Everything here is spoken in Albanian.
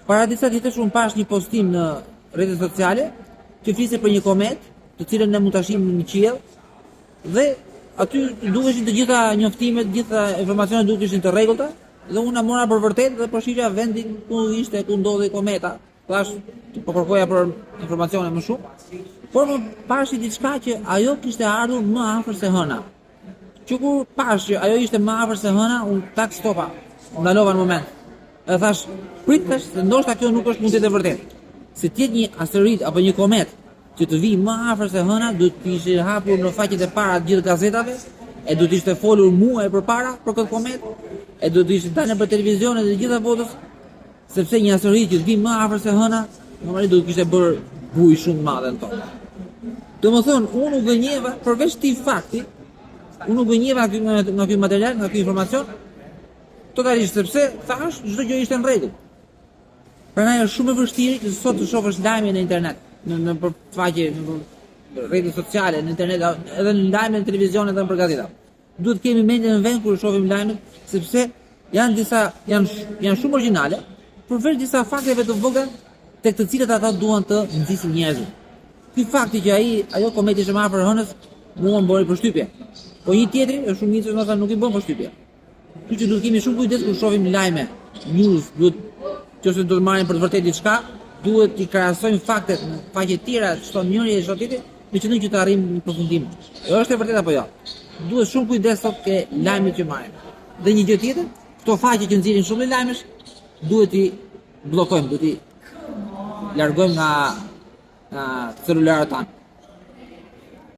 Para disa ditësh unë pash një postim në rrjetet sociale që flisej për një komet, të cilën ne mund ta shihim në qiell, dhe aty duheshin të gjitha njoftimet, të gjitha informacionet duheshin të rregullta, dhe unë mora për vërtet dhe po shihja vendin ku ndodhej kometa. Thash, po kërkoja për informacione më shumë, por më pash diçka që ajo kishte ardhur më afër se hëna. Që kur pash që ajo ishte më afër se hëna, unë tak stopa, ndalova në moment. E thash, pritësh, se ndoshta kjo nuk është mund të jetë vërtet. Se të jetë një asteroid apo një komet që të vijë më afër se hëna, duhet të ishte hapur në faqet e para të gjithë gazetave, e duhet të ishte folur muaj përpara për këtë komet, e duhet të ishte dalë për televizionet e gjitha botës, sepse një asteroid që të vijë më afër se hëna, normalisht duhet kishte bërë bujë shumë të madhe në tokë. Domethënë, unë u gënjeva përveç këtij fakti, unë u gënjeva nga ky material, nga ky informacion, totalisht sepse thash çdo gjë ishte në rregull. Prandaj është shumë e vështirë që sot të shohësh lajme në internet, në faqe, në rrjetet sociale, në internet, edhe në lajme në televizion edhe në gazeta. Duhet kemi mendjen në vend kur shohim lajmet, sepse janë shumë origjinale, përveç disa fakteve të vogla tek të cilat ata duan të nxisin njerëzit. Ky fakti që ajo kometi ishte më afër hënës, mua më bëri përshtypje. Po një tjetri është shumë mirë se ndoshta nuk i bën përshtypje. Kështu që duhet kemi shumë kujdes kur shohim lajme, news, nëse do të marrim për të vërtetë diçka, duhet të krahasojmë faktet në faqe të tjera, çdo njëri e çdo tjetri, me qëllim që të arrijmë në përfundim. Është e vërtetë apo jo? Duhet shumë kujdes sot ke lajmet që marrim. Dhe një gjë tjetër, këto faqe që nxjerrin shumë lajmesh, duhet i bllokojmë, duhet i largojmë nga celularat tanë.